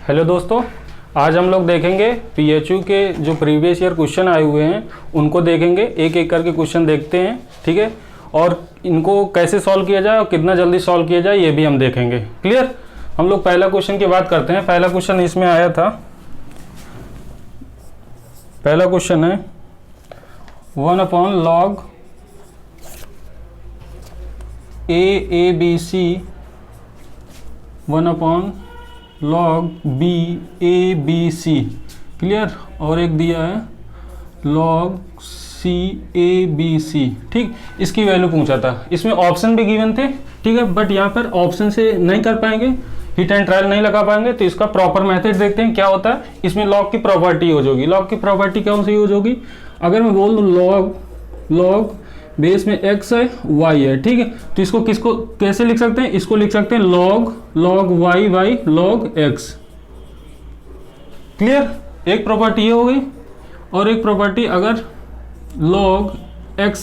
Hello दोस्तों, आज हम लोग देखेंगे पीएचयू के जो प्रीवियस ईयर क्वेश्चन आए हुए हैं उनको देखेंगे। एक एक करके क्वेश्चन देखते हैं, ठीक है। और इनको कैसे सॉल्व किया जाए और कितना जल्दी सॉल्व किया जाए ये भी हम देखेंगे। क्लियर। हम लोग पहला क्वेश्चन की बात करते हैं। पहला क्वेश्चन इसमें आया था, पहला क्वेश्चन है 1/log a/b/c 1/log b/a/b/c। Clear. और एक दिया है log c/a/b/c। ठीक, इसकी वैल्यू पूछा था। इसमें ऑप्शन भी गिवन थे, ठीक है, बट यहाँ पर ऑप्शन से नहीं कर पाएंगे, हिट एंड ट्रायल नहीं लगा पाएंगे। तो इसका प्रॉपर मेथड देखते हैं क्या होता है। इसमें लॉग की प्रॉपर्टी यूज होगी। लॉग की प्रॉपर्टी कौन सी यूज होगी? अगर मैं बोल दूँ लॉग बेस में x है y है, ठीक है, तो इसको किसको कैसे लिख सकते हैं? इसको लिख सकते हैं log y by log x। Clear. एक प्रॉपर्टी ये हो गई। और एक प्रॉपर्टी अगर log x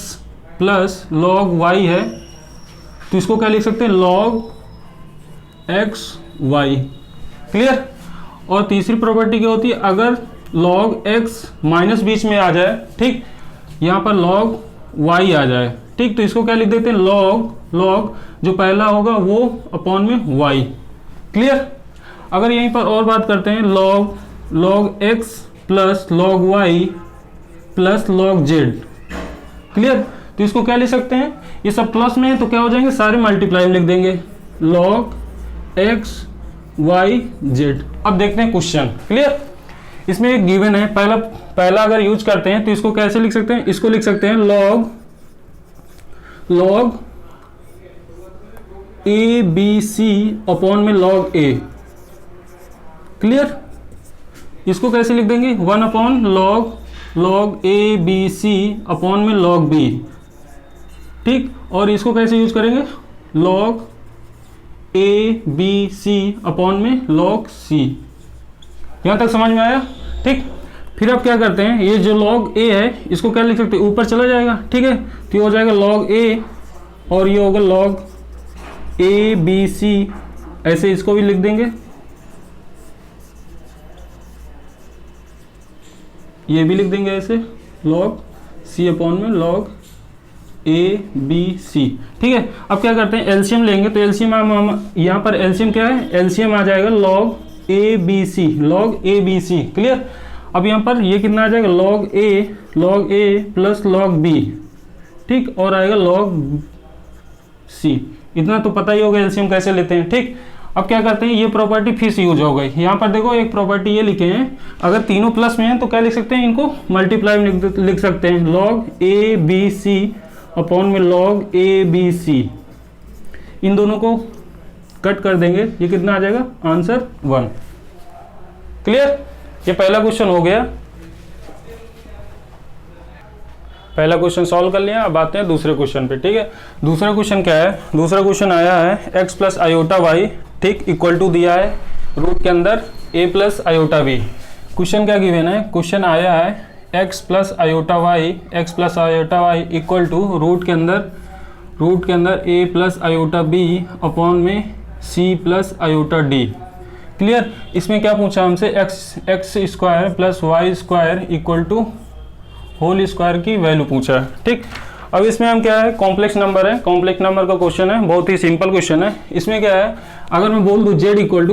plus log y है तो इसको क्या लिख सकते हैं? log x y। क्लियर। और तीसरी प्रॉपर्टी क्या होती है? अगर log x माइनस बीच में आ जाए, ठीक, यहाँ पर log y आ जाए, ठीक, तो इसको क्या लिख देते हैं? log जो पहला होगा वो अपॉन में y। क्लियर। अगर यहीं पर और बात करते हैं log x plus log y plus log z। Clear. तो इसको क्या लिख सकते हैं? ये सब प्लस में है तो क्या हो जाएंगे? सारे मल्टीप्लाई में लिख देंगे log x y z। अब देखते हैं क्वेश्चन। क्लियर। इसमें एक गिवन है, पहला अगर यूज करते हैं तो इसको कैसे लिख सकते हैं? इसको लिख सकते हैं log a/b/c अपॉन में log a। क्लियर। इसको कैसे लिख देंगे? 1/log a/b/c अपॉन में log b। ठीक। और इसको कैसे यूज करेंगे? log a/b/c अपॉन में log c। यहाँ तक समझ में आया? ठीक। फिर अब क्या करते हैं, ये जो log a है इसको क्या लिख सकते हैं? ऊपर चला जाएगा, ठीक है, तो ये हो जाएगा log a और ये होगा log a/b/c। ऐसे इसको भी लिख देंगे, ये भी लिख देंगे ऐसे log c अपॉन में log a/b/c। ठीक है। अब क्या करते हैं, एलसीएम लेंगे। तो एलसीएम यहाँ पर एलसीएम क्या है? एलसीएम आ जाएगा log a/b/c। क्लियर। अब यहाँ पर ये कितना आ जाएगा? log a plus log b, ठीक, और आएगा log c। इतना तो पता ही होगा एलसीएम कैसे लेते हैं। ठीक। अब क्या करते हैं, ये प्रॉपर्टी फिर से यूज हो गई। यहाँ पर देखो एक प्रॉपर्टी ये लिखे हैं, अगर तीनों प्लस में हैं तो क्या लिख सकते हैं? इनको मल्टीप्लाई में लिख सकते हैं log a/b/c अपॉन में log a/b/c। इन दोनों को कट कर देंगे, ये कितना आ जाएगा? आंसर 1। क्लियर। ये पहला क्वेश्चन हो गया। पहला क्वेश्चन सॉल्व कर लिया। अब आते हैं दूसरे क्वेश्चन पे। ठीक है। दूसरा क्वेश्चन क्या है? दूसरा क्वेश्चन आया है x प्लस आयोटा वाई, ठीक, इक्वल टू दिया है रूट के अंदर a plus iota b। Question क्या गिवन है? क्वेश्चन आया है x plus iota y equal to root के अंदर a plus iota b upon में c plus iota d। Clear. इसमें क्या पूछा हमसे? X square plus y square equal to whole square की वैल्यू पूछा है। ठीक। अब इसमें हम क्या है, कॉम्प्लेक्स नंबर है, कॉम्प्लेक्स नंबर का क्वेश्चन है, बहुत ही सिंपल क्वेश्चन है। इसमें क्या है, अगर मैं बोल दूँ z इक्वल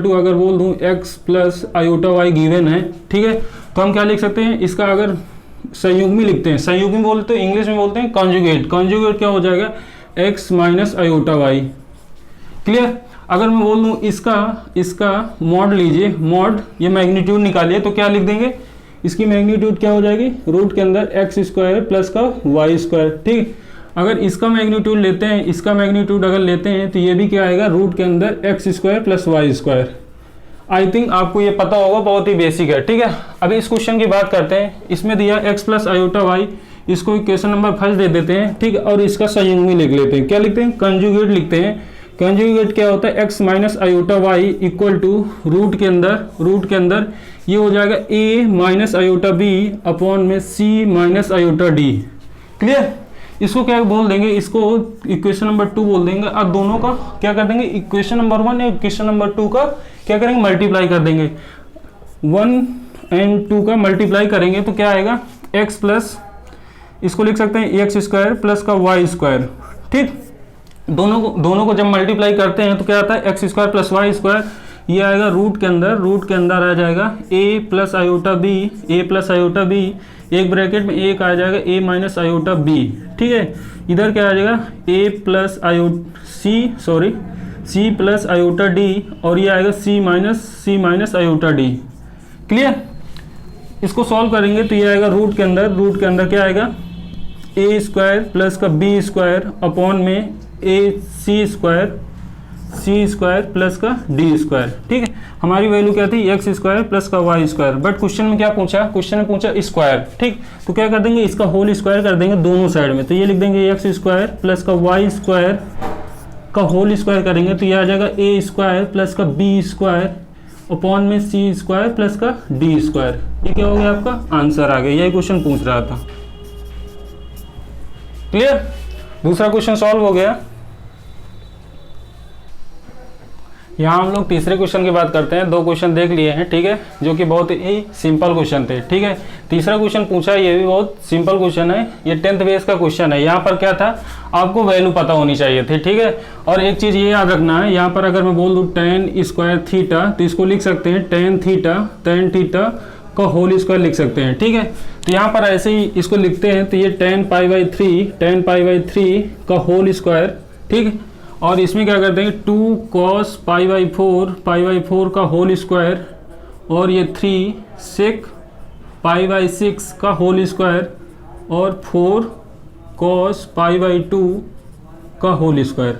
टू अगर बोल दूँ x plus iota y given है, ठीक है, तो हम क्या लिख सकते हैं? इसका अगर संयुग्मी लिखते हैं, संयुग्मी बोलते हैं, इंग्लिश में बोलते हैं कॉन्जुगेट। कॉन्जुगेट क्या हो जाएगा? x minus iota y. Clear. अगर मैं बोल दूँ इसका मॉड लीजिए, मॉड ये मैग्नीट्यूड निकालिए, तो क्या लिख देंगे? इसकी मैग्नीट्यूड क्या हो जाएगी? रूट के अंदर एक्स स्क्वायर प्लस का वाई स्क्वायर। ठीक। अगर इसका मैग्नीट्यूड लेते हैं, इसका मैग्नीट्यूड अगर लेते हैं तो ये भी क्या आएगा? रूट के अंदर x square plus y square. I think आपको ये पता होगा, बहुत ही बेसिक है। ठीक है। अभी इस क्वेश्चन की बात करते हैं। इसमें दिया एक्स प्लस आयोटा वाई, इसको इक्वेशन नंबर फर्स्ट दे देते हैं, ठीक, और इसका संयुग्मी लिख लेते हैं। क्या लिखते हैं? कंजुगेट लिखते हैं। कंजुगेट क्या होता है? x minus iota y equal to root के अंदर ये हो जाएगा a minus iota b upon में c minus iota d। Clear. इसको क्या बोल देंगे, इसको इक्वेशन नंबर 2 बोल देंगे और दोनों का क्या कर देंगे, इक्वेशन नंबर 1 या इक्वेशन नंबर 2 का क्या करेंगे, मल्टीप्लाई कर देंगे। 1 और 2 का मल्टीप्लाई करेंगे तो क्या आएगा, x प्लस, इसको लिख सकते हैं एक्स स्क्वायर प्लस का वाई स्क्वायर। ठीक, दोनों को जब मल्टीप्लाई करते हैं तो क्या आता है, x square plus y square, ये आएगा रूट के अंदर आ जाएगा a प्लस आयोटा बी, एक ब्रैकेट में एक आ जाएगा a माइनस आयोटा बी। ठीक है, इधर क्या आ जाएगा a plus c plus iota d, और ये आएगा c minus iota d. Clear, इसको सॉल्व करेंगे तो ये आएगा रूट के अंदर क्या आएगा, a स्क्वायर प्लस का b स्क्वायर अपॉन में सी स्क्वायर प्लस का डी स्क्वायर। ठीक है, हमारी वैल्यू क्या थी, एक्स स्क्वायर प्लस का वाई स्क्वायर, बट क्वेश्चन में क्या पूछा, क्वेश्चन में पूछा स्क्वायर। ठीक, तो क्या कर देंगे, इसका होल स्क्वायर कर देंगे दोनों साइड में, तो ये लिख देंगे एक्स स्क्वायर प्लस का वाई स्क्वायर का होल स्क्वायर करेंगे तो ये आ जाएगा ए स्क्वायर प्लस का बी स्क्वायर अपॉन में सी स्क्वायर प्लस का डी स्क्वायर। ये क्या हो गया, आपका आंसर आ गया, यही क्वेश्चन पूछ रहा था। क्लियर, दूसरा क्वेश्चन सॉल्व हो गया। यहाँ हम लोग तीसरे क्वेश्चन की बात करते हैं। 2 क्वेश्चन देख लिए हैं, ठीक है, जो कि बहुत ही सिंपल क्वेश्चन थे। ठीक है, तीसरा क्वेश्चन पूछा, ये भी बहुत सिंपल क्वेश्चन है, ये 10th बेस का क्वेश्चन है। यहाँ पर क्या था, आपको वैल्यू पता होनी चाहिए थी। ठीक है, और एक चीज़ ये याद रखना है, यहाँ पर अगर मैं बोल दूँ tan स्क्वायर थीटा, तो इसको लिख सकते हैं tan थीटा का होल स्क्वायर लिख सकते हैं। ठीक है, तो यहाँ पर ऐसे ही इसको लिखते हैं, तो ये tan पाई बाई 3 का होल स्क्वायर। ठीक है, और इसमें क्या कर देंगे 2 cos पाई बाई 4 का होल स्क्वायर, और ये 3 sec पाई/6 का होल स्क्वायर, और 4 cos पाई/2 का होल स्क्वायर।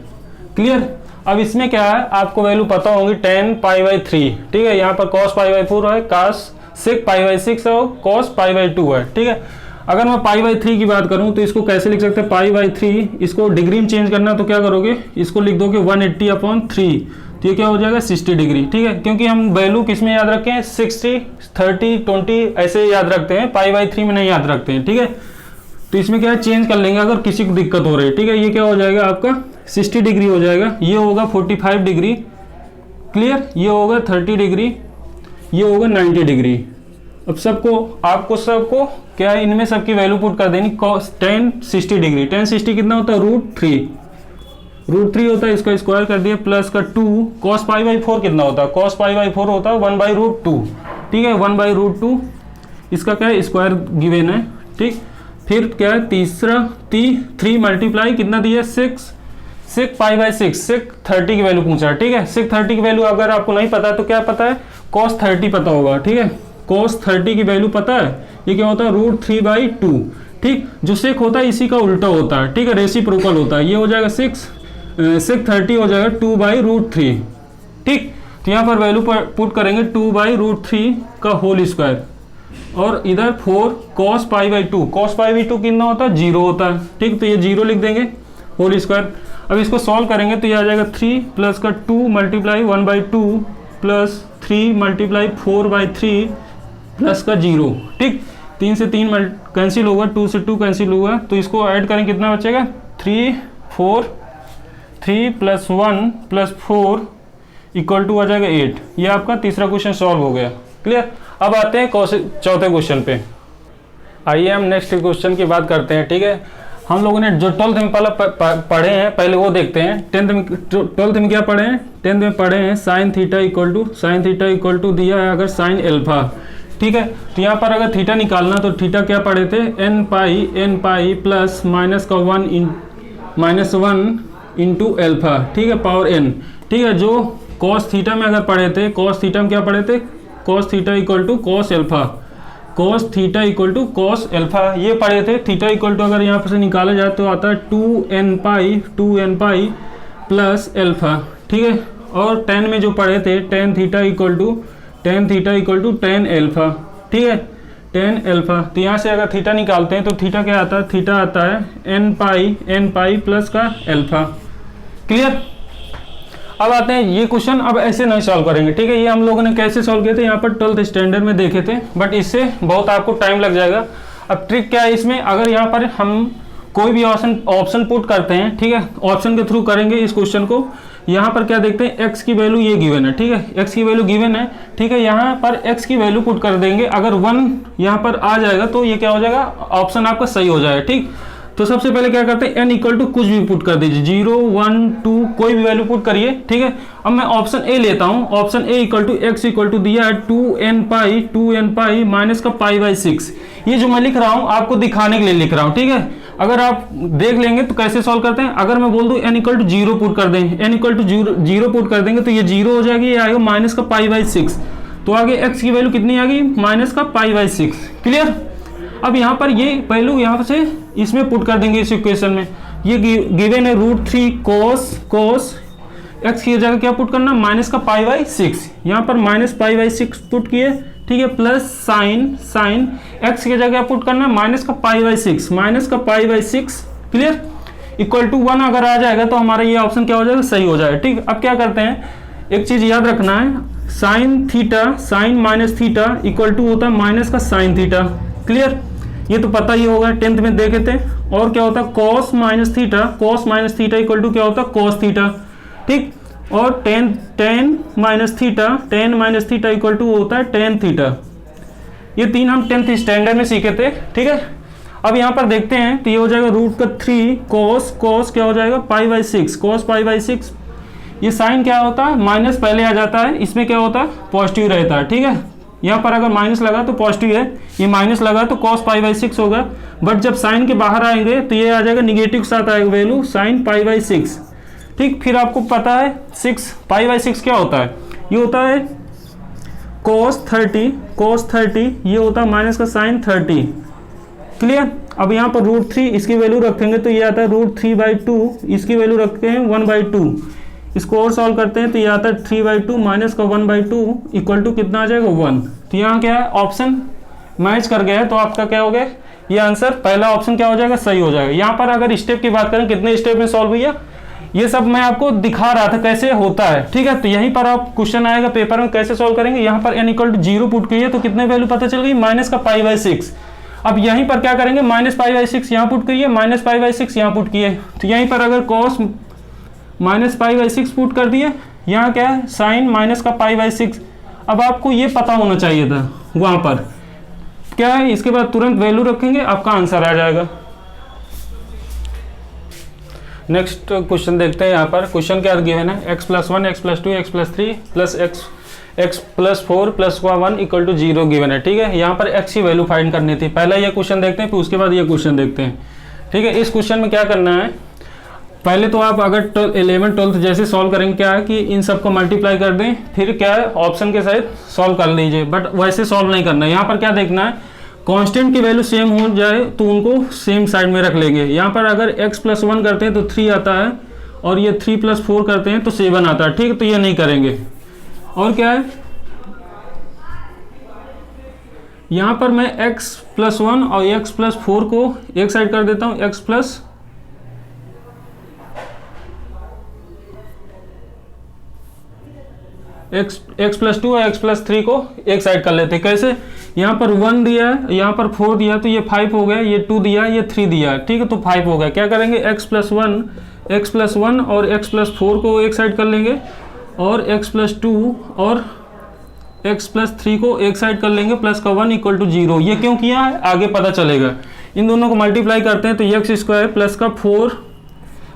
क्लियर, अब इसमें क्या है, आपको वैल्यू पता होंगी tan पाई/3। ठीक है, यहाँ पर cos पाई/4 है, cos sec पाई/6 है, cos पाई/2 है। ठीक है, अगर मैं पाई/3 की बात करूं तो इसको कैसे लिख सकते हैं, पाई/3, इसको डिग्री में चेंज करना तो क्या करोगे, इसको लिख दोगे 180/3, तो ये क्या हो जाएगा 60 डिग्री। ठीक है, क्योंकि हम वैल्यू किस में याद रखें, 60, 30, 20 ऐसे याद रखते हैं, पाई/3 में नहीं याद रखते हैं। ठीक है, तो इसमें क्या है, चेंज कर लेंगे अगर किसी को दिक्कत हो रही है। ठीक है, ये क्या हो जाएगा आपका 60 डिग्री हो जाएगा, ये होगा 45 डिग्री। क्लियर, ये होगा 30 डिग्री, ये होगा 90 डिग्री। अब आपको सबको क्या है, इनमें सबकी वैल्यू पुट कर देनी। tan 60 डिग्री, tan 60 कितना होता है, √3 होता है, इसका स्क्वायर कर दिया, प्लस का 2 cos पाई/4 कितना होता है, cos पाई/4 होता है 1/√2। ठीक है, 1/√2, इसका क्या है, स्क्वायर गिवन है। ठीक, फिर क्या है, तीसरा 3 मल्टीप्लाई कितना दिया, 6 sec पाई/6, sec 30 की वैल्यू पूछा है। ठीक है, sec 30 की वैल्यू अगर आपको नहीं पता तो क्या पता है, cos 30 पता होगा। ठीक है, cos 30 की वैल्यू पता है, ये क्या होता है, √3/2। ठीक, जो sec होता है इसी का उल्टा होता है। ठीक है, रेसिप्रोकल होता है, ये हो जाएगा 6 sec 30 हो जाएगा 2/√3। ठीक, तो यहाँ पर वैल्यू पुट करेंगे 2/√3 का होल स्क्वायर, और इधर 4 cos पाई/2, cos पाई/2 कितना होता है, 0 होता है। ठीक, तो ये 0 लिख देंगे होल स्क्वायर। अब इसको सॉल्व करेंगे तो ये आ जाएगा 3 प्लस का 2 मल्टीप्लाई 1/2 प्लस 3 मल्टीप्लाई 4/3 प्लस का 0। ठीक, 3 से 3 कैंसिल होगा, 2 से 2 कैंसिल होगा, तो इसको ऐड करें कितना बचेगा, 3 प्लस 1 प्लस 4 इक्वल टू आ जाएगा 8। ये आपका तीसरा क्वेश्चन सॉल्व हो गया। क्लियर, अब आते हैं चौथे क्वेश्चन पे। आइए हम नेक्स्ट क्वेश्चन की बात करते हैं। ठीक है, हम लोगों ने जो 12th में पढ़े हैं पहले वो देखते हैं। 12th में क्या पढ़े हैं, 10th में पढ़े हैं साइन थीटा इक्वल टू दिया है अगर साइन एल्फा। ठीक है, तो यहाँ पर अगर थीटा निकालना तो थीटा क्या पढ़े थे, n pi plus -1 into alpha. ठीक है, पावर n। ठीक है, जो cos थीटा में अगर पढ़े थे, cos थीटा में क्या पढ़े थे, cos theta equal to cos alpha, ये पढ़े थे। थीटा इक्वल टू अगर यहाँ पर से निकाला जाए तो आता है 2n पाई प्लस एल्फा। ठीक है, और tan में जो पढ़े थे tan theta equal to tan alpha. ठीक है, tan एल्फा, तो यहाँ से अगर थीटा निकालते हैं तो थीटा क्या आता है, थीटा आता है n पाई प्लस का एल्फा। क्लियर, अब आते हैं ये क्वेश्चन, अब ऐसे नहीं सॉल्व करेंगे। ठीक है, ये हम लोगों ने कैसे सॉल्व किए थे, यहाँ पर 12th स्टैंडर्ड में देखे थे, बट इससे बहुत आपको टाइम लग जाएगा। अब ट्रिक क्या है इसमें, अगर यहाँ पर हम कोई भी ऑप्शन पुट करते हैं, ठीक है, ऑप्शन के थ्रू करेंगे इस क्वेश्चन को, यहाँ पर क्या देखते हैं, x की वैल्यू ये गिवन है, ठीक है, x की वैल्यू गिवन है, ठीक है। यहाँ पर x की वैल्यू पुट कर देंगे, अगर 1 यहाँ पर आ जाएगा तो ये क्या हो जाएगा, ऑप्शन आपका सही हो जाएगा, ठीक। तो सबसे पहले क्या करते हैं, n इक्वल टू कुछ भी पुट कर दीजिए, 0 1 2 कोई भी वैल्यू पुट करिए, ठीक है। अब मैं ऑप्शन ए लेता हूँ, option A equal to x equal to दिया है 2n पाई माइनस का π/6। ये जो मैं लिख रहा हूँ आपको दिखाने के लिए लिख रहा हूँ, ठीक है। अगर आप देख लेंगे तो कैसे सॉल्व करते हैं, अगर मैं बोल दूं n इक्वल टू 0 पुट कर दें, n इक्वल टू 0 पुट कर देंगे तो ये 0 हो जाएगी, ये आएगा माइनस का π/6, तो आगे x की वैल्यू कितनी आ गई, माइनस का π/6, क्लियर। अब यहाँ पर ये वैल्यू यहाँ से इसमें पुट कर देंगे इस इक्वेशन में, ये गिवन है √3 cos x की जगह क्या पुट करना, माइनस का π/6, यहाँ पर माइनस π/6 पुट किए, ठीक है, प्लस साइन x की जगह पुट करना माइनस का π/6, माइनस का π/6, क्लियर, इक्वल टू 1 अगर आ जाएगा तो हमारा ये ऑप्शन क्या हो जाएगा, सही हो जाएगा, ठीक। अब क्या करते हैं, एक चीज याद रखना है, sine minus theta equal to होता है माइनस का साइन थीटा, क्लियर, ये तो पता ही होगा, 10th में देखे थे। और क्या होता है, cos minus theta equal to क्या होता है, कॉस थीटा, ठीक। और tan minus theta equal to होता है टेन थीटा। ये तीन हम 10th स्टैंडर्ड में सीखे थे, ठीक है। अब यहाँ पर देखते हैं तो ये हो जाएगा √3 cos क्या हो जाएगा, π/6, cos π/6। ये साइन क्या होता है, माइनस पहले आ जाता है, इसमें क्या होता है, पॉजिटिव रहता है, ठीक है। यहाँ पर अगर माइनस लगा तो पॉजिटिव है, ये माइनस लगा तो cos π/6 होगा, बट जब साइन के बाहर आएंगे तो ये आ जाएगा निगेटिव के साथ आएगा वैल्यू साइन π/6, ठीक। फिर आपको पता है 6 π/6 क्या होता है, ये होता है cos 30, ये होता है माइनस का साइन 30, क्लियर। अब यहाँ पर √3 इसकी वैल्यू रखेंगे तो ये आता है √3/2, इसकी वैल्यू रखते हैं 1/2, इसको और सॉल्व करते हैं तो ये आता है 3/2 माइनस का 1/2 इक्वल टू कितना आ जाएगा, 1। तो यहाँ क्या है, ऑप्शन मैच कर गया है, तो आपका क्या हो गया, ये आंसर पहला ऑप्शन क्या हो जाएगा, सही हो जाएगा। यहाँ पर अगर स्टेप की बात करें, कितने स्टेप में सॉल्व हुआ, ये सब मैं आपको दिखा रहा था कैसे होता है, ठीक है। तो यहीं पर आप क्वेश्चन आएगा पेपर में, कैसे सॉल्व करेंगे, यहाँ पर n इक्वल टू 0 पुट कीजिए तो कितने वैल्यू पता चल गई, माइनस का π/6। अब यहीं पर क्या करेंगे, माइनस π/6 यहाँ पुट करिए, माइनस π/6 यहाँ पुट किए, तो यहीं पर अगर cos माइनस π/6 पुट कर दिए, यहाँ क्या है, साइन माइनस का π/6। अब आपको ये पता होना चाहिए था वहाँ पर क्या है, इसके बाद तुरंत वैल्यू रखेंगे, आपका आंसर आ जाएगा। नेक्स्ट क्वेश्चन देखते हैं। यहाँ पर क्वेश्चन क्या गिवन है, x+1 x+2 x+3 plus x+4 plus 1 equal to 0 given है, ठीक है। यहाँ पर x की वैल्यू फाइंड करनी थी, पहले ये क्वेश्चन देखते हैं फिर उसके बाद ये क्वेश्चन देखते हैं, ठीक है। इस क्वेश्चन में क्या करना है, पहले तो आप अगर 11th 12th जैसे सॉल्व करेंगे, क्या है कि इन सबको मल्टीप्लाई कर दें, फिर क्या है ऑप्शन के साथ सॉल्व कर लीजिए, बट वैसे सॉल्व नहीं करना है। यहाँ पर क्या देखना है, कांस्टेंट की वैल्यू सेम हो जाए तो उनको सेम साइड में रख लेंगे। यहाँ पर अगर x+1 करते हैं तो 3 आता है, और ये 3+4 करते हैं तो 7 आता है, ठीक है, तो ये नहीं करेंगे। और क्या है, यहाँ पर मैं x+1 और x+4 को एक साइड कर देता हूँ, x+2 और x+3 को एक साइड कर लेते हैं। कैसे, यहाँ पर 1 दिया है, यहाँ पर 4 दिया, तो ये 5 हो गया, ये 2 दिया, ये 3 दिया, ठीक है, तो 5 हो गया। क्या करेंगे, x+1 और x+4 को एक साइड कर लेंगे, और x+2 और x+3 को एक साइड कर लेंगे, प्लस का 1 इक्वल टू 0। ये क्यों किया है, आगे पता चलेगा। इन दोनों को मल्टीप्लाई करते हैं तो x² प्लस का 4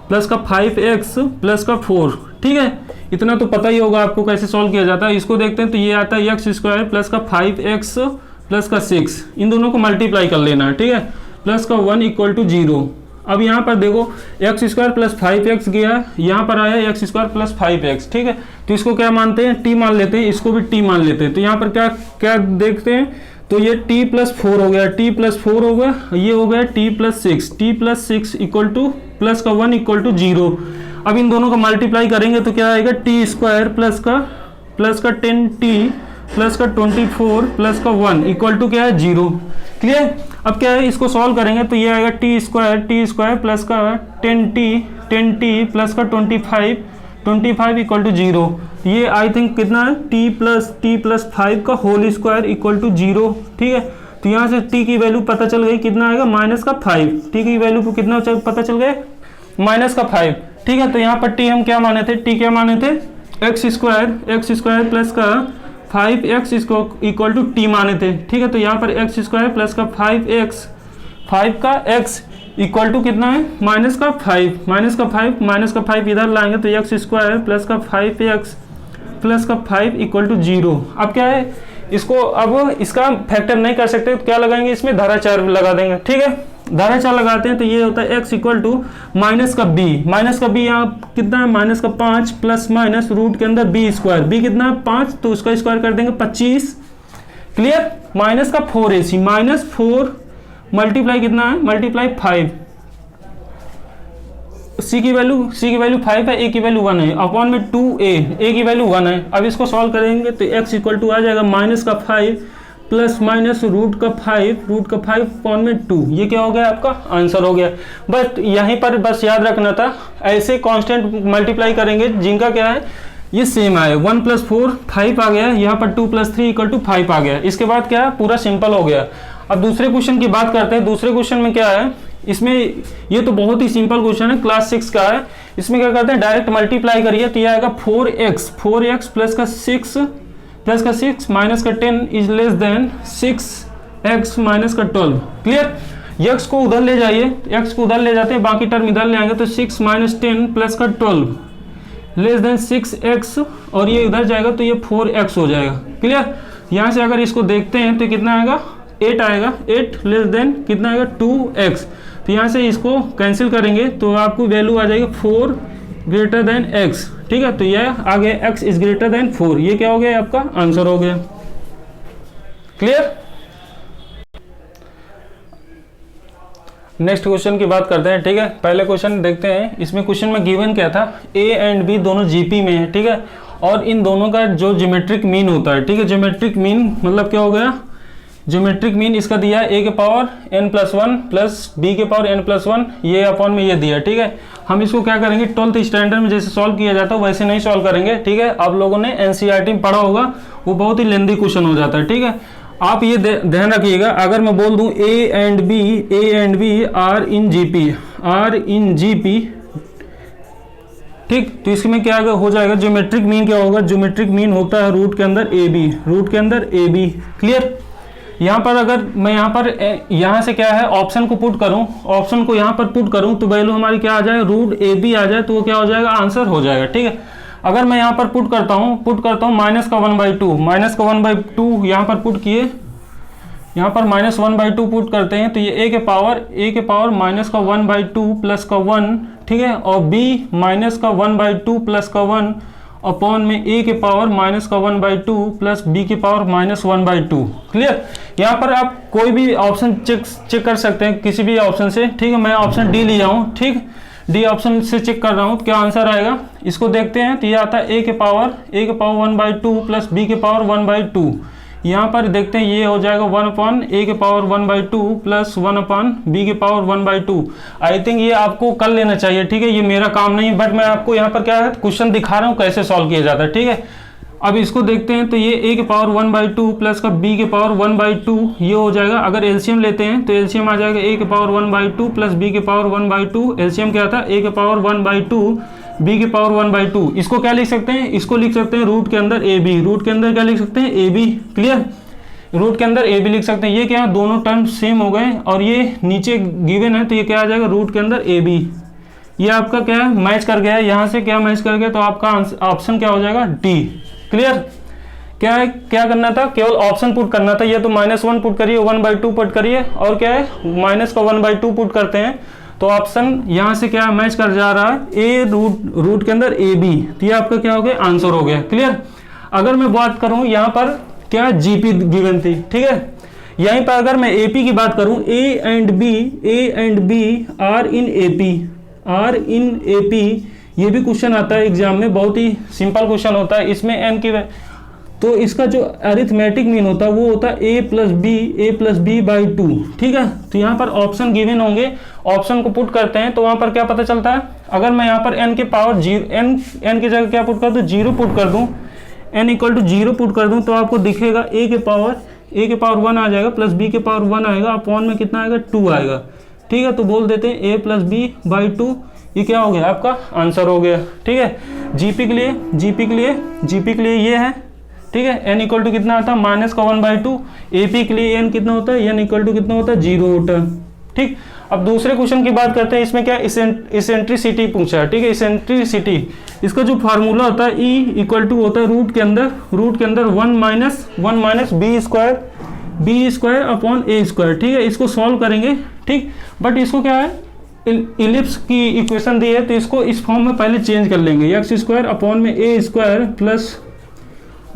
प्लस का 5x प्लस का 4, ठीक है, इतना तो पता ही होगा आपको कैसे सॉल्व किया जाता है। इसको देखते हैं तो ये आता है x² प्लस का 5x प्लस का 6, इन दोनों को मल्टीप्लाई कर लेना है, ठीक है, प्लस का 1 इक्वल टू 0। अब यहाँ पर देखो x² प्लस 5x गया, यहाँ पर आया x² प्लस 5x, ठीक है, तो इसको क्या मानते हैं, t मान लेते हैं, इसको भी t मान लेते हैं। तो यहाँ पर क्या क्या देखते हैं, तो ये t+4 हो गया, t+4 हो गया, ये हो गया t+6 इक्वल टू प्लस का 1 इक्वल टू 0। अब इन दोनों को मल्टीप्लाई करेंगे तो क्या आएगा, t² प्लस का 10t प्लस का 24 प्लस का 1 इक्वल टू क्या है, 0, क्लियर। अब क्या है, इसको सॉल्व करेंगे तो ये आएगा t² प्लस का 10t प्लस का 25 इक्वल टू 0। ये आई थिंक कितना है, t+5 का होल स्क्वायर इक्वल टू 0, ठीक है। तो यहाँ से t की वैल्यू पता चल गई, कितना आएगा, -5। t की वैल्यू को कितना पता चल गया, -5, ठीक है। तो यहाँ पर टी हम क्या माने थे, टी क्या माने थे, एक्स स्क्वायर प्लस का 5x इसको इक्वल टू टी माने थे, ठीक है। तो यहाँ पर एक्स स्क्वायर प्लस का 5x, 5 का x इक्वल टू कितना है, माइनस का 5 इधर लाएंगे तो एक्स स्क्वायर प्लस का 5x प्लस का 5 इक्वल टू 0। अब क्या है, इसको अब इसका फैक्टर नहीं कर सकते तो क्या लगाएंगे, इसमें धाराचार लगा देंगे, ठीक है। धाराचार लगाते हैं तो ये होता है x इक्वल टू माइनस का b यहाँ कितना है, माइनस का 5 प्लस माइनस रूट के अंदर b स्क्वायर, b कितना है 5 तो उसका स्क्वायर कर देंगे 25, क्लियर। माइनस का 4ac, माइनस 4 मल्टीप्लाई कितना है, मल्टीप्लाई 5, c की वैल्यू 5 है, a की वैल्यू 1 है, अपॉन में 2a की वैल्यू 1 है। अब इसको सॉल्व करेंगे तो x इक्वल टू आ जाएगा माइनस का 5 प्लस माइनस रूट का 5 अपॉन में 2, ये क्या हो गया, आपका आंसर हो गया। बट यहीं पर बस याद रखना था, ऐसे कांस्टेंट मल्टीप्लाई करेंगे जिनका क्या है ये सेम आए, 1 प्लस 4 5 आ गया, यहाँ पर 2 प्लस 3 इक्वल टू 5 आ गया। इसके बाद क्या है, पूरा सिंपल हो गया। अब दूसरे क्वेश्चन की बात करते हैं। दूसरे क्वेश्चन में क्या है, इसमें ये तो बहुत ही सिंपल क्वेश्चन है, क्लास 6 का है। इसमें क्या करते हैं, डायरेक्ट मल्टीप्लाई करिए तो ये आएगा 4x प्लस का 6 माइनस का 10 is less than 6x minus का 12, क्लियर। x को उधर ले जाइए, x को उधर ले जाते हैं, बाकी टर्म इधर ले आएंगे तो 6 माइनस 10 प्लस का 12 लेस देन 6x, और ये इधर जाएगा तो ये 4x हो जाएगा, क्लियर। यहाँ से अगर इसको देखते हैं तो कितना आएगा, 8 आएगा, 8 लेस देन कितना आएगा 2x। तो यहाँ से इसको कैंसिल करेंगे तो आपको वैल्यू आ जाएगी 4 ग्रेटर देन x, ठीक है। तो ये आ गया x इज ग्रेटर देन 4, ये क्या हो गया, आपका आंसर हो गया, क्लियर। नेक्स्ट क्वेश्चन की बात करते हैं, ठीक है। पहले क्वेश्चन देखते हैं। इसमें क्वेश्चन में गिवन क्या था, a एंड b दोनों जीपी में है, ठीक है, और इन दोनों का जो ज्योमेट्रिक मीन होता है, ठीक है। ज्योमेट्रिक मीन मतलब क्या हो गया, ज्योमेट्रिक मीन इसका दिया है a के पावर n+1 प्लस b के पावर n+1, ये अपॉन में ये दिया है, ठीक है। हम इसको क्या करेंगे, 12th स्टैंडर्ड में जैसे सॉल्व किया जाता है वैसे नहीं सॉल्व करेंगे, ठीक है। आप लोगों ने एनसीईआरटी में पढ़ा होगा, वो बहुत ही लेंदी क्वेश्चन हो जाता है, ठीक है। आप ये ध्यान रखिएगा, अगर मैं बोल दूं a and b are in GP, ठीक, तो इसमें क्या हो जाएगा, ज्योमेट्रिक मीन क्या होगा, ज्योमेट्रिक मीन होता है रूट के अंदर ए बी, क्लियर। यहाँ पर अगर मैं यहाँ से क्या है ऑप्शन को पुट करूँ, ऑप्शन को यहाँ पर पुट करूँ तो वैल्यू हमारी क्या आ जाए, रूट ए बी आ जाए तो वो क्या हो जाएगा, आंसर हो जाएगा, ठीक है। अगर मैं यहाँ पर पुट करता हूँ माइनस का 1/2 यहाँ पर पुट किए, यहाँ पर माइनस 1/2 पुट करते हैं तो ये a के पावर माइनस का 1/2 प्लस का 1, ठीक है, और b माइनस का 1/2 प्लस का 1 अपॉन में a के पावर माइनस का 1/2 प्लस b के पावर माइनस 1/2, क्लियर। यहाँ पर आप कोई भी ऑप्शन चेक कर सकते हैं किसी भी ऑप्शन से, ठीक है। मैं ऑप्शन डी लिया हूँ, ठीक, डी ऑप्शन से चेक कर रहा हूँ क्या आंसर आएगा। इसको देखते हैं तो ये आता है a के पावर 1/2 प्लस b के पावर 1/2। यहाँ पर देखते हैं ये हो जाएगा 1/a के पावर 1/2 प्लस 1/b के पावर 1/2। आई थिंक ये आपको कर लेना चाहिए, ठीक है। ये मेरा काम नहीं है, बट मैं आपको यहाँ पर क्या है क्वेश्चन दिखा रहा हूँ कैसे सॉल्व किया जाता है, ठीक है। अब इसको देखते हैं तो ये a के पावर 1/2 प्लस का b के पावर 1/2 ये हो जाएगा। अगर एलसीएम लेते हैं तो एलसीएम आ जाएगा a के पावर 1/2 प्लस b के पावर 1/2। एलसीएम क्या था, a के पावर 1/2 b के पावर 1/2। इसको क्या लिख सकते हैं, इसको लिख सकते हैं रूट के अंदर ए बी, रूट के अंदर क्या लिख सकते हैं, ए बी, क्लियर। रूट के अंदर ए बी लिख सकते हैं। ये क्या है, दोनों टर्म सेम हो गए और ये नीचे गिवन है तो ये क्या आ जाएगा, रूट के अंदर ए बी। ये आपका क्या है, मैच कर गया है, यहाँ से क्या मैच कर गया तो आपका ऑप्शन क्या हो जाएगा, डी, क्लियर। क्या है, क्या करना था, केवल ऑप्शन पुट करना था। ये तो -1 पुट करिए, 1/2 पुट करिए, और क्या है माइनस का 1/2 पुट करते हैं तो ऑप्शन यहाँ से क्या मैच कर जा रहा है, ए रूट के अंदर ए बी, तो ये आपका क्या हो गया, आंसर हो गया, क्लियर। अगर मैं बात करूँ यहाँ पर क्या जीपी गिवन थी, ठीक है। यहीं पर अगर मैं एपी की बात करूँ, A and B are in AP, ये भी क्वेश्चन आता है एग्जाम में, बहुत ही सिंपल क्वेश्चन होता है। इसमें एन की तो इसका जो अरिथमेटिक मीन होता है वो होता है a प्लस b/2, ठीक है। तो यहाँ पर ऑप्शन गिवन होंगे, ऑप्शन को पुट करते हैं तो वहाँ पर क्या पता चलता है। अगर मैं यहाँ पर n के पावर n की जगह क्या पुट कर दूँ, 0 पुट कर दूँ, n = 0 पुट कर दूँ तो आपको दिखेगा a के पावर 1 आ जाएगा प्लस b के पावर 1 आएगा, अपॉन में कितना आएगा, 2 आएगा, ठीक है। तो बोल देते हैं a प्लस b/2 ये क्या हो गया आपका आंसर हो गया। ठीक है, जीपी के लिए ये है। ठीक है, एन इक्वल टू कितना आता है माइनस का 1/2। एपी के लिए एन कितना होता है, एन इक्वल टू कितना होता है 0 होता है। ठीक, अब दूसरे क्वेश्चन की बात करते हैं। इसमें क्या इसेंट्रिसिटी पूछा है। ठीक है, इसेंट्रिसिटी इसका जो फार्मूला होता है ई इक्वल टू होता है रूट के अंदर 1 माइनस बी स्क्वायर अपॉन ए स्क्वायर। ठीक है, इसको सॉल्व करेंगे। ठीक, बट इसको क्या है इलिप्स की इक्वेशन दी है तो इसको इस फॉर्म में पहले चेंज कर लेंगे। एक्स स्क्वायर अपॉन में a square plus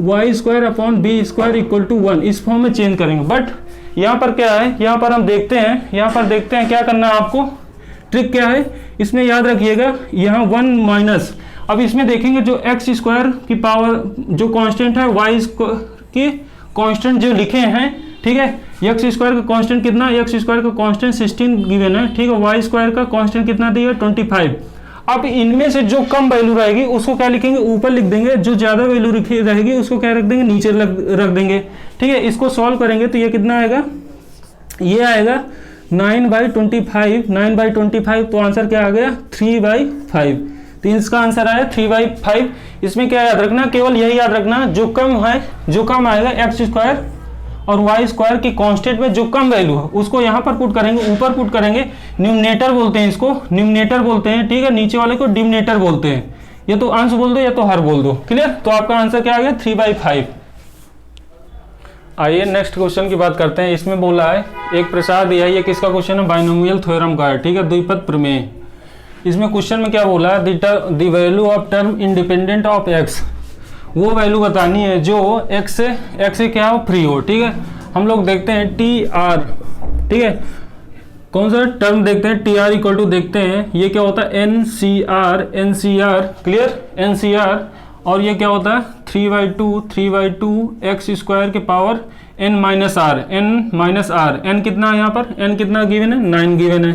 y square upon b square equal to 1, इस फॉर्म में चेंज करेंगे। बट यहाँ पर क्या है, यहाँ पर हम देखते हैं क्या करना है आपको। ट्रिक क्या है इसमें याद रखिएगा, यहाँ 1 माइनस, अब इसमें देखेंगे जो एक्स स्क्वायर की पावर जो कांस्टेंट है वाई की कांस्टेंट जो लिखे हैं। ठीक है, एक्स स्क्वायर का कांस्टेंट कितना, एक्स स्क्वायर का कांस्टेंट 16 गिवन है। ठीक है, वाई स्क्वायर का कांस्टेंट कितना दिया 25। अब इनमें से जो कम वैल्यू रहेगी उसको क्या लिखेंगे ऊपर लिख देंगे, जो ज्यादा वैल्यू रहेगी उसको क्या रख देंगे नीचे रख देंगे। ठीक है, इसको सॉल्व करेंगे तो ये कितना आएगा, ये आएगा 9/25। तो आंसर क्या आ गया 3/5। तो इसका आंसर आया 3/5। इसमें क्या याद रखना, केवल यही याद रखना जो कम आएगा एक्स स्क्वायर और वाई स्क्वायर की कांस्टेंट में जो कम वैल्यू है उसको यहाँ पर पुट करेंगे, ऊपर पुट करेंगे। न्यूमरेटर बोलते हैं इसको, न्यूमरेटर बोलते हैं। ठीक है, नीचे वाले को डिनोमिनेटर बोलते हैं। ये तो अंश बोल दो या तो हर बोल दो। क्लियर, तो आपका आंसर क्या आ गया 3/5। आइए नेक्स्ट क्वेश्चन की बात करते हैं। इसमें बोला है एक प्रसाद दिया है, ये किसका क्वेश्चन है बाइनोमियल थ्योरम का है। ठीक है, द्विपद प्रमेय। इसमें क्वेश्चन में क्या बोला है, the value of term independent of x, वो वैल्यू बतानी है जो x से क्या हो फ्री हो। ठीक है, हम लोग देखते हैं टी आर। ठीक है, कौन सा टर्म देखते हैं, टी आर इक्वल टू देखते हैं ये क्या होता है n C r. Clear, n C r. और ये क्या होता है 3/2 एक्स स्क्वायर के power n minus r. N कितना है यहाँ पर, एन कितना गिवन है 9 गिवन है।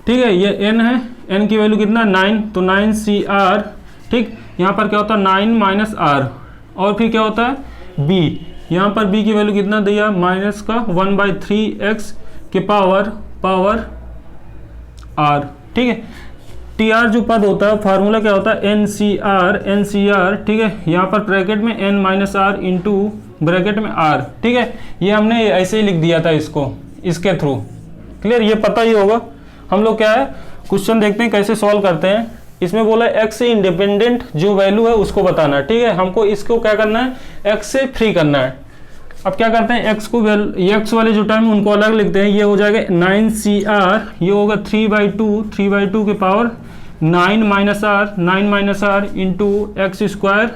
ठीक है, ये n है, n की वैल्यू कितना 9, तो 9CR। ठीक, यहाँ पर क्या होता है 9 माइनस आर। और फिर क्या होता है b, यहाँ पर b की वैल्यू कितना दिया माइनस का 1/3 x के पावर r। ठीक है, टी आर जो पद होता है फार्मूला क्या होता है एन सी आर। ठीक है, यहाँ पर ब्रैकेट में n minus r into bracket में r। ठीक है, ये हमने ऐसे ही लिख दिया था इसके थ्रू। क्लियर, ये पता ही होगा। हम लोग क्या है क्वेश्चन देखते हैं कैसे सॉल्व करते हैं। इसमें बोला x से इंडिपेंडेंट जो वैल्यू है उसको बताना है। ठीक है, हमको इसको क्या करना है x से फ्री करना है। अब क्या करते हैं x वाले जो टर्म उनको अलग लिखते हैं। ये हो जाएगा 9CR, ये होगा 3/2 के power 9 minus r into x square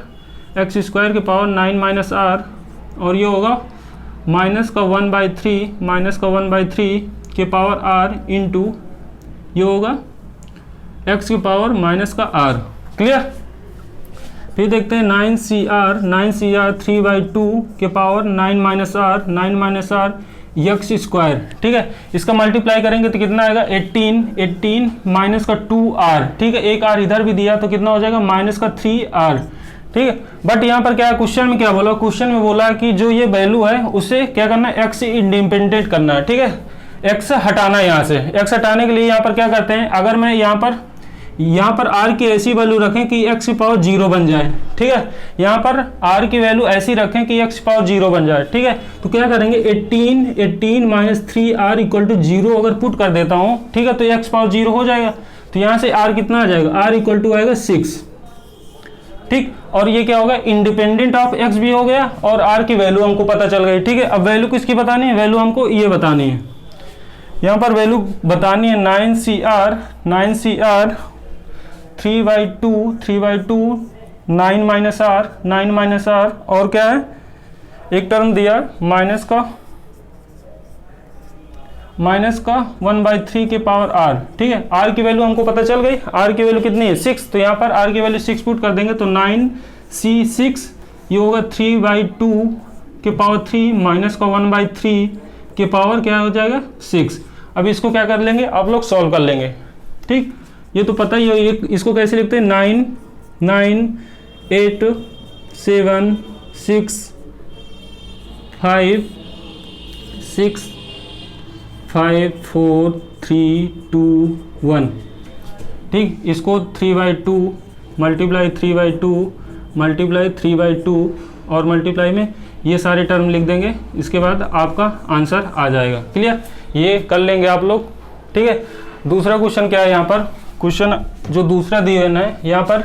के पावर 9 माइनस आर। और ये होगा माइनस का 1/3 के पावर r इंटू ये होगा x की पावर माइनस का r। क्लियर, फिर देखते हैं 9CR 3/2 के power 9 minus r x square. ठीक है, इसका मल्टीप्लाई करेंगे तो कितना आएगा 18 माइनस का 2r। ठीक है, एक r इधर भी दिया तो कितना हो जाएगा माइनस का 3r। ठीक है, बट यहाँ पर क्या है क्वेश्चन में क्या बोला, क्वेश्चन में बोला कि जो ये वैल्यू है उसे क्या करना है x से इंडिपेंडेंट करना है। ठीक है, x हटाना है। यहाँ से x हटाने के लिए यहाँ पर क्या करते हैं, अगर मैं यहाँ पर r की ऐसी वैल्यू रखें कि x की पावर 0 बन जाए। ठीक है, यहाँ पर r की वैल्यू ऐसी रखें कि x की पावर 0 बन जाए। ठीक है, तो क्या करेंगे 18 माइनस 3r इक्वल टू 0 अगर पुट कर देता हूँ। ठीक है, तो x पावर 0 हो जाएगा। तो यहाँ से r कितना आ जाएगा, r इक्वल टू आएगा 6। ठीक, और ये क्या होगा इंडिपेंडेंट ऑफ x भी हो गया और r की वैल्यू हमको पता चल गई। ठीक है, अब वैल्यू किसकी बतानी है, वैल्यू हमको ये बतानी है। यहाँ पर वैल्यू बतानी है 9CR 3/2 9 माइनस आर और क्या है एक टर्म दिया माइनस का 1/3 के पावर r। ठीक है, r की वैल्यू हमको पता चल गई। r की वैल्यू कितनी है 6, तो यहाँ पर r की वैल्यू 6 पुट कर देंगे तो 9C6 ये होगा 3/2 के पावर 3 माइनस का 1/3 के पावर क्या हो जाएगा 6। अब इसको क्या कर लेंगे आप लोग सॉल्व कर लेंगे। ठीक, ये तो पता ही है। इसको कैसे लिखते हैं 9 8 7 6 5 4 3 2 1। ठीक, इसको 3/2 मल्टीप्लाई 3/2 मल्टीप्लाई 3/2 और मल्टीप्लाई में ये सारे टर्म लिख देंगे, इसके बाद आपका आंसर आ जाएगा। क्लियर, ये कर लेंगे आप लोग। ठीक है, दूसरा क्वेश्चन क्या है यहाँ पर, क्वेश्चन जो दूसरा गिवन है यहाँ पर,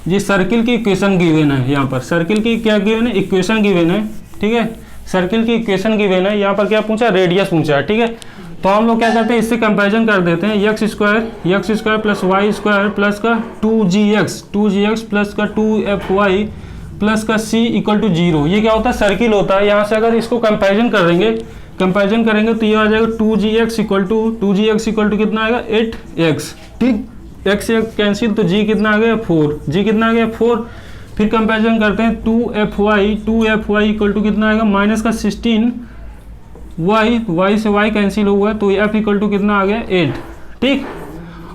ये सर्किल की इक्वेशन गिवन है। यहाँ पर सर्किल की क्या गिवन है, इक्वेशन गिवन है। ठीक है, सर्किल की इक्वेशन गिवन है। यहाँ पर क्या पूछा, रेडियस पूछा है। ठीक है, तो हम लोग क्या करते हैं, इससे कंपैरिजन कर देते हैं। X square plus y square plus का 2gx प्लस का 2fy प्लस का c इक्वल टू 0, ये क्या होता है, सर्किल होता है। यहाँ से अगर इसको कंपैरिजन करेंगे तो ये आ जाएगा 2gx इक्वल टू कितना आएगा, 8x। ठीक, x से कैंसिल तो g कितना आ गया, 4। फिर कंपैरिजन करते हैं 2fy इक्वल टू कितना आएगा, माइनस का 16 y से y कैंसिल हुआ तो f इक्वल टू कितना आ गया, 8। ठीक,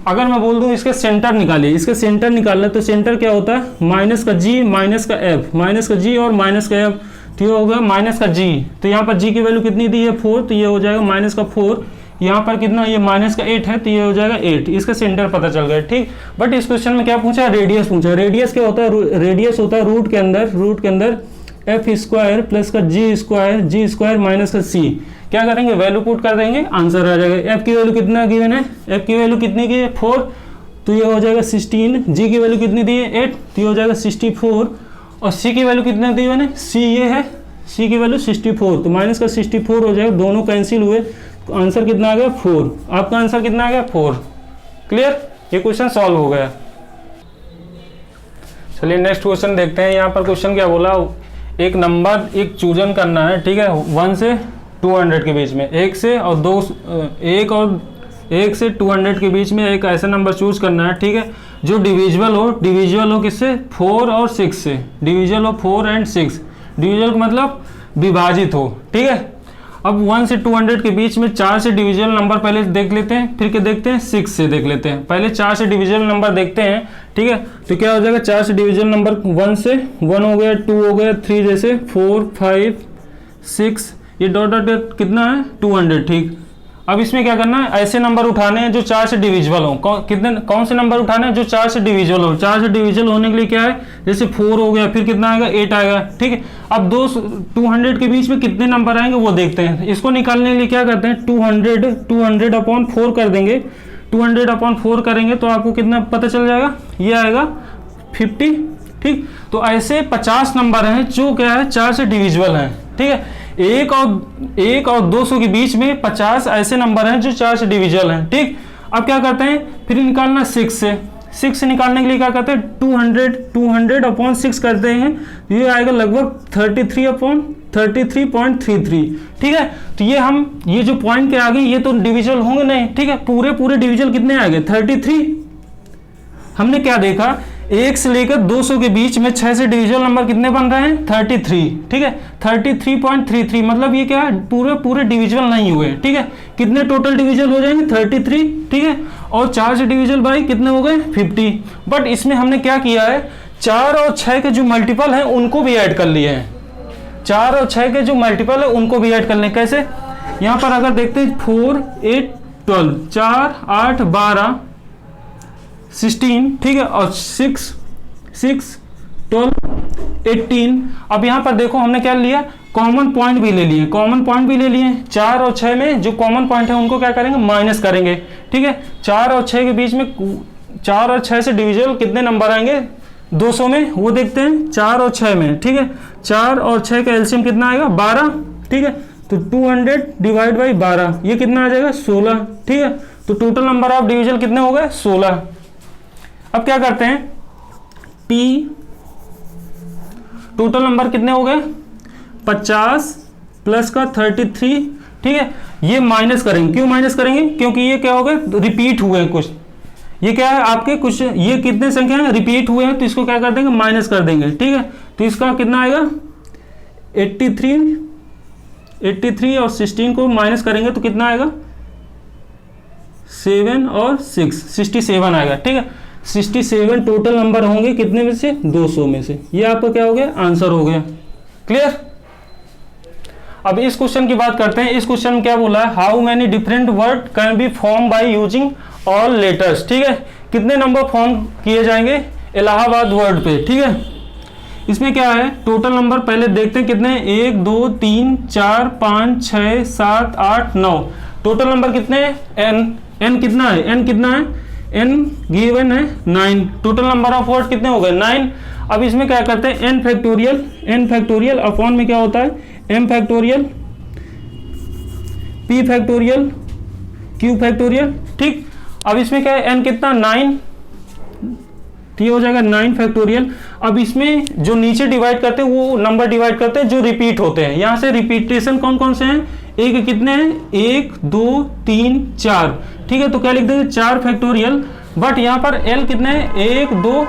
अगर मैं बोल दूं इसके सेंटर निकालिए, इसके सेंटर निकालना तो सेंटर क्या होता है, माइनस का g माइनस का f, माइनस का g और माइनस का f, तो ये हो गया माइनस का g। तो यहाँ पर g की वैल्यू कितनी दी है, 4, तो ये हो जाएगा माइनस का 4। यहाँ पर कितना, ये माइनस का 8 है तो ये हो जाएगा 8। इसका सेंटर पता चल गया। ठीक, बट इस क्वेश्चन में क्या पूछा, रेडियस पूछा। रेडियस क्या होता है, रेडियस होता है रूट के अंदर एफ स्क्वायर प्लस का जी स्क्वायर माइनस का सी। क्या करेंगे, वैल्यू पुट कर देंगे, आंसर आ जाएगा। एफ की वैल्यू कितना गिवन है, एफ की वैल्यू कितनी की है, 4, तो ये हो जाएगा 16। जी की वैल्यू कितनी दी है, 8, तो ये हो जाएगा 64। और सी की वैल्यू कितनी दी है, सी ये है, सी की वैल्यू 64, तो माइनस का 64 हो जाएगा, दोनों कैंसिल हुए तो आंसर कितना आ गया, 4। आपका आंसर कितना आ गया, 4। क्लियर, ये क्वेश्चन सॉल्व हो गया। चलिए नेक्स्ट क्वेश्चन देखते हैं। यहाँ पर क्वेश्चन क्या बोला, एक नंबर एक चूजन करना है। ठीक है, 1 से 200 के बीच में, 1 से 200 के बीच में एक ऐसा नंबर चूज करना है। ठीक है, जो डिविजिबल हो किससे, 4 और 6 से, डिविजिबल हो 4 एंड 6, डिविजिबल मतलब विभाजित हो। ठीक है, अब 1 से 200 के बीच में 4 से डिविजिबल नंबर पहले देख लेते हैं, फिर क्या देखते हैं, 6 से देख लेते हैं। पहले 4 से डिविजिबल नंबर देखते हैं। ठीक है, तो क्या हो जाएगा, 4 से डिविजिबल नंबर 1 से 1 हो गया, 2 हो गया, 3 जैसे 4 5 6, ये डॉट डॉट कितना है, 200। ठीक, अब इसमें क्या करना है, ऐसे नंबर उठाने हैं जो 4 से डिविजिबल हो। कौन से नंबर उठाने हैं, जो 4 से डिविजिबल हो। 4 से डिविजिबल होने के लिए क्या है, जैसे 4 हो गया, फिर कितना आएगा, 8 आएगा। ठीक है, अब 200 के बीच में कितने नंबर आएंगे वो देखते हैं। इसको निकालने के लिए क्या करते हैं, 200 अपॉन 4 कर देंगे। 200 अपॉन 4 करेंगे तो आपको कितना पता चल जाएगा, ये आएगा 50। ठीक, तो ऐसे 50 नंबर हैं जो क्या है, 4 से डिविजिबल हैं। ठीक है, 1 और 200 के बीच में 50 ऐसे नंबर हैं जो 4 से डिविजिबल हैं। ठीक, अब क्या करते हैं, फिर निकालना 6 से निकालने के लिए क्या करते हैं, 200 अपॉन 6 करते हैं, ये आएगा लगभग 33 अपॉन 33.33। ठीक है, तो ये जो पॉइंट के आगे ये तो डिविजिबल होंगे नहीं। ठीक है, पूरे डिविजिबल कितने आ गए, 33। हमने क्या देखा, 1 से लेकर 200 के बीच में 6 से डिविजिबल नंबर कितने बन रहे हैं, 33। ठीक है, 33.33 मतलब ये क्या है, पूरे डिविजिबल नहीं हुए। ठीक है, कितने टोटल डिविजिबल हो जाएंगे, 33। ठीक है, और 4 से डिविजिबल बाई कितने हो गए, 50। बट इसमें हमने क्या किया है, 4 और 6 के जो मल्टीपल हैं उनको भी ऐड कर लिए हैं। 4 और 6 के जो मल्टीपल है उनको भी ऐड कर लें। कैसे, यहाँ पर अगर देखते हैं 4 8 12, 4 8 12 16। ठीक है, और 6 12 18। अब यहाँ पर देखो हमने क्या लिया, कॉमन पॉइंट भी ले लिए। 4 और 6 में जो कॉमन पॉइंट है उनको क्या करेंगे, माइनस करेंगे। ठीक है, 4 और 6 के बीच में 4 और 6 से डिविजिबल कितने नंबर आएंगे 200 में, वो देखते हैं 4 और 6 में। ठीक है, 4 और 6 का एलसीएम कितना आएगा, 12। ठीक है, तो 200 डिवाइड बाई 12, ये कितना आ जाएगा, 16। ठीक है, तो टोटल नंबर ऑफ डिविजिबल कितने हो गए, 16। अब क्या करते हैं, P टोटल नंबर कितने हो गए, 50 प्लस का 33। ठीक है, ये माइनस करेंगे। क्यों माइनस करेंगे, क्योंकि ये क्या हो गए, रिपीट हुए हैं कुछ। ये क्या है आपके कुछ, ये कितने संख्या है, रिपीट हुए हैं, तो इसको क्या कर देंगे, माइनस कर देंगे। ठीक है, तो इसका कितना आएगा 83 और 16 को माइनस करेंगे तो कितना आएगा, 7 और 6 67 आएगा। ठीक है, 67 टोटल नंबर होंगे कितने में से, 200 में से। ये आपका क्या हो गया, आंसर हो गया। क्लियर। अब इस क्वेश्चन की बात करते हैं। इस क्वेश्चन में क्या बोला है, how many different word can be form by using all letters. ठीक है, कितने नंबर फॉर्म किए जाएंगे इलाहाबाद वर्ड पे, ठीक है। इसमें क्या है, टोटल नंबर पहले देखते हैं कितने, 1 2 3 4 5 6 7 8 9, टोटल नंबर कितने हैं, n कितना है, n कितना है, n गिवन है 9, टोटल नंबर ऑफ वर्ड कितने हो गए 9। अब इसमें क्या करते हैं, n फैक्टोरियल अपॉन में क्या होता है, m factorial, p factorial, q factorial, ठीक। अब इसमें क्या है, n कितना 9, ठीक हो जाएगा 9 फैक्टोरियल। अब इसमें जो नीचे डिवाइड करते हैं वो नंबर डिवाइड करते हैं जो रिपीट होते हैं, यहाँ से रिपीटेशन कौन कौन से हैं, एक कितने हैं, 1 2 3 4, ठीक है। तो क्या लिख देंगे 4 फैक्टोरियल, बट यहाँ पर l कितने हैं, 1 2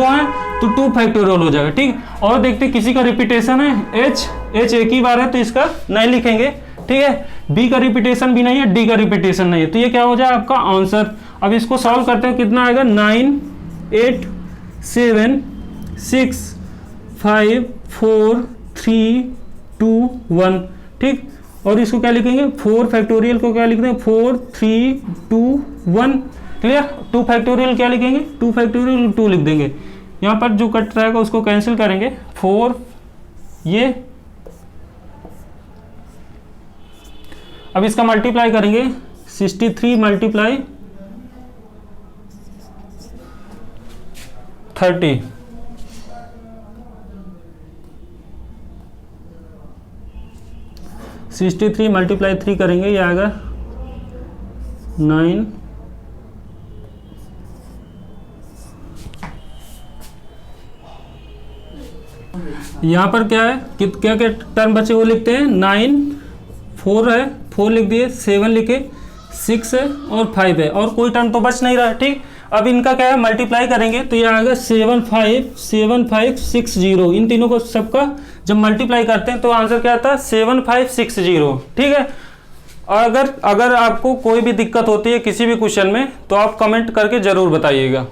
है तो 2 फैक्टोरियल हो जाएगा, ठीक। और देखते किसी का रिपीटेशन है h एक ही बार है तो इसका नहीं लिखेंगे, ठीक है। b का रिपीटेशन भी नहीं है, d का रिपीटेशन नहीं है, तो ये क्या हो जाए आपका आंसर। अब इसको सॉल्व करते हैं, कितना आएगा 9 8 7 6 5 4 3 2 1, ठीक। और इसको क्या लिखेंगे, 4 फैक्टोरियल को क्या लिखते हैं, 4 3 2 1, क्लियर। 2 फैक्टोरियल क्या लिखेंगे, 2 फैक्टोरियल 2 लिख देंगे, यहाँ पर जो कट रहेगा उसको कैंसिल करेंगे, 4 ये। अब इसका मल्टीप्लाई करेंगे, 63 मल्टीप्लाई 30, मल्टीप्लाई 3 करेंगे, ये आएगा 9, यहाँ पर क्या है, क्या क्या टर्म बचे वो लिखते हैं, 9 4 है, 4 लिख दिए, 7 लिखे, 6 है और 5 है, और कोई टर्म तो बच नहीं रहा, ठीक। अब इनका क्या है, मल्टीप्लाई करेंगे तो ये आएगा 7560, इन तीनों को सबका जब मल्टीप्लाई करते हैं तो आंसर क्या आता है 7560, ठीक है। और अगर आपको कोई भी दिक्कत होती है किसी भी क्वेश्चन में तो आप कमेंट करके ज़रूर बताइएगा।